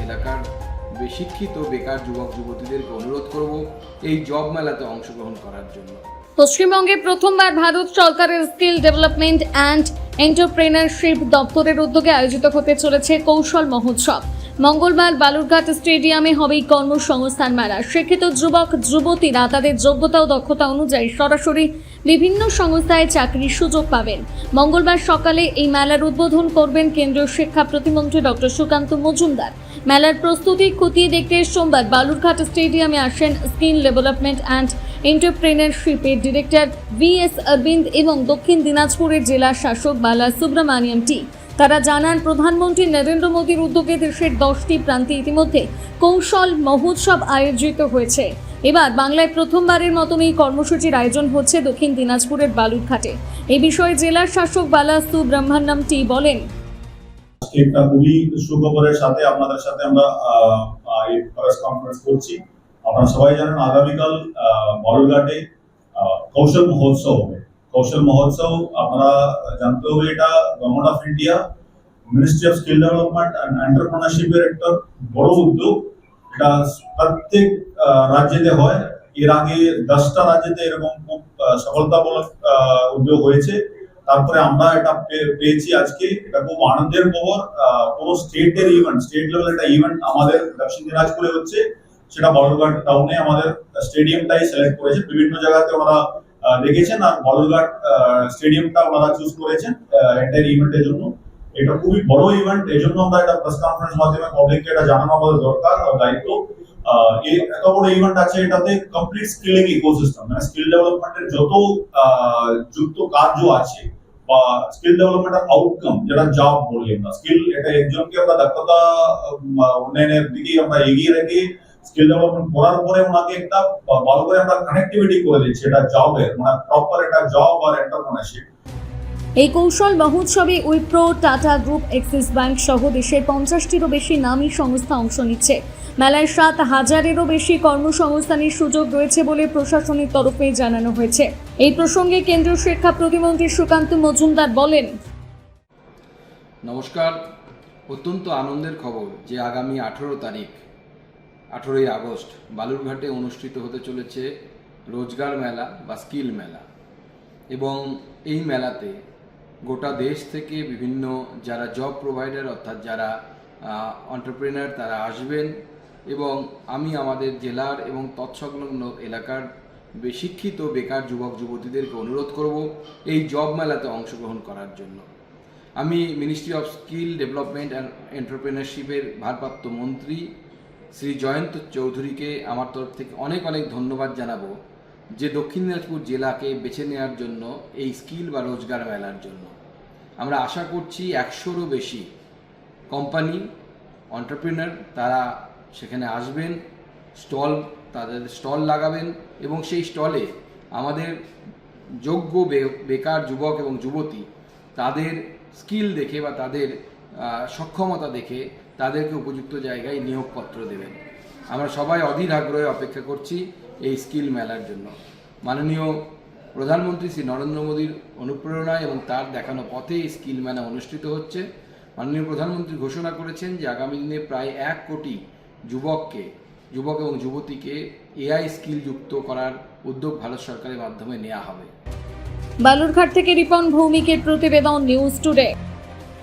এলাকার শিক্ষিত বেকার যুবক যুবতীদেরকে অনুরোধ করব এই জব মেলাতে অংশগ্রহণ করার জন্য। পশ্চিমবঙ্গে প্রথমবার ভারত সরকারের স্কিল ডেভেলপমেন্ট অ্যান্ড এন্টারপ্রেনারশিপ দপ্তরের উদ্যোগে আয়োজিত হতে চলেছে কৌশল মহোৎসব। মঙ্গলবার বালুরঘাট স্টেডিয়ামে হবে এই কর্মসংস্থান মেলা। শিক্ষিত যুবক যুবতীরা তাদের যোগ্যতা ও দক্ষতা অনুযায়ী সরাসরি বিভিন্ন সংস্থায় চাকরির সুযোগ পাবেন। মঙ্গলবার সকালে এই মেলার উদ্বোধন করবেন কেন্দ্রীয় শিক্ষা প্রতিমন্ত্রী ডক্টর সুকান্ত মজুমদার। মেলার প্রস্তুতি খতিয়ে দেখতে সোমবার বালুরঘাট স্টেডিয়ামে আসেন স্কিল ডেভেলপমেন্ট অ্যান্ড এন্টারপ্রেনারশিপের ডিরেক্টর VS অরবিন্দ এবং দক্ষিণ দিনাজপুরের জেলা শাসক বালা সুব্রমণিয়াম টি। তারা জানান, প্রধানমন্ত্রী নরেন্দ্র মোদীর উদ্যোগে দেশের 10টি প্রান্তে ইতিমধ্যে কৌশল মহোৎসব আয়োজিত হয়েছে। এবার বাংলায় প্রথমবারের মতন এই কর্মসূচির আয়োজন হচ্ছে দক্ষিণ দিনাজপুরের বালুরঘাটে। এই বিষয়ে জেলার শাসক বালা সুব্রমণিয়াম টি বলেন, একটা খুবই সুখবরের সাথে আপনাদের সাথে আমরা এই প্রেস কনফারেন্স করছি। আপনারা সবাই জানেন আগামীকাল বালুরঘাটে কৌশল মহোৎসব হবে। কৌশল মহোৎসব আপনারা জানতে হবে, এটা government of India, ministry of skill development and এন্টারপ্রেনারশিপের একটা বড় উদ্যোগ। এটা প্রত্যেক রাজ্যেতে হয়। এর আগে 10টা রাজ্যেতে এরকম খুব সফলতামূলক উদ্যোগ হয়েছে। তারপরে আমরা এটা পেয়েছি আজকে। এটা খুব আনন্দের খবর। পুরো স্টেটের ইভেন্ট, স্টেট লেভেল একটা ইভেন্ট আমাদের দক্ষিণ দিনাজপুরে হচ্ছে। সেটা বালুরঘাট টাউনে আমাদের স্টেডিয়ামটাই সিলেক্ট করেছে। বিভিন্ন জায়গাতে ওনারা দেখেছেন, আর বালুরঘাট স্টেডিয়ামটা ওনারা চুজ করেছেন এন্টায়ার ইভেন্টের জন্য। এটা খুবই বড় ইভেন্ট, এই জন্য আমরা এটা প্রেস কনফারেন্স মাধ্যমে পাবলিককে এটা জানানো আমাদের দরকার আর দায়িত্ব। এত বড় ইভেন্ট আছে, এটাতে কমপ্লিট স্কিলিং ইকোসিস্টেম, মানে স্কিল ডেভেলপমেন্টের যত যুক্ত কার্য আছে বা স্কিল ডেভেলপমেন্টের আউটকাম, যেটা জব বলি আমরা। স্কিল এটা একজনকে আমরা দক্ষতা উন্নয়নের দিকে আমরা এগিয়ে রেখে স্কিল ডেভেলপমেন্ট করার পরে ওনাকে একটা ভালো করে আমরা কানেক্টিভিটি করে দিচ্ছি এটা জবের, মানে প্রপার একটা জব আর এন্টারপ্রেনারশিপ। এই কৌশল মহোৎসবে Wipro, Tata group, Axis bank সহ দেশের 50টিরও বেশি নামী সংস্থা অংশ নিচ্ছে। মেলায় 7,000-এরও বেশি কর্মসংস্থানের সুযোগ রয়েছে বলে প্রশাসনের তরফে জানানো হয়েছে। এই প্রসঙ্গে কেন্দ্রীয় শিক্ষা প্রতিমন্ত্রী সুকান্ত মজুমদার বলেন, নমস্কার। অত্যন্ত আনন্দের খবর যে আগামী 18ই আগস্ট বালুরঘাটে অনুষ্ঠিত হতে চলেছে রোজগার মেলা বা স্কিল মেলা। এবং এই মেলাতে গোটা দেশ থেকে বিভিন্ন যারা জব প্রোভাইডার অর্থাৎ যারা এন্টারপ্রেনার তারা আসবেন। এবং আমি আমাদের জেলার এবং তৎসংলগ্ন এলাকার শিক্ষিত বেকার যুবক যুবতীদেরকে অনুরোধ করব এই জব মেলাতে অংশগ্রহণ করার জন্য। আমি ministry of skill development and এন্টারপ্রেনারশিপের ভারপ্রাপ্ত মন্ত্রী শ্রী জয়ন্ত চৌধুরীকে আমার তরফ থেকে অনেক অনেক ধন্যবাদ জানাবো যে দক্ষিণ দিনাজপুর জেলাকে বেছে নেওয়ার জন্য এই স্কিল বা রোজগার মেলার জন্য। আমরা আশা করছি 100-রও বেশি কোম্পানি এন্টারপ্রেনার তারা সেখানে আসবেন, তাদের স্টল লাগাবেন এবং সেই স্টলে আমাদের যোগ্য বেকার যুবক এবং যুবতী তাদের স্কিল দেখে বা তাদের সক্ষমতা দেখে তাদেরকে উপযুক্ত জায়গায় নিয়োগপত্র দেবেন। আমরা সবাই অধীর আগ্রহে অপেক্ষা করছি এই স্কিল মেলার জন্য। মাননীয় প্রধানমন্ত্রী শ্রী নরেন্দ্র মোদীর অনুপ্রেরণায় এবং তার দেখানো পথে এই স্কিল মেলা অনুষ্ঠিত হচ্ছে। মাননীয় প্রধানমন্ত্রী ঘোষণা করেছেন যে আগামী দিনে প্রায় 1 কোটি যুবক এবং যুবতীকে AI স্কিল যুক্ত করার উদ্যোগ ভারত সরকারের মাধ্যমে নেওয়া হবে। বালুরঘাট থেকে রিপন ভৌমিকের প্রতিবেদন, নিউজ টুডে।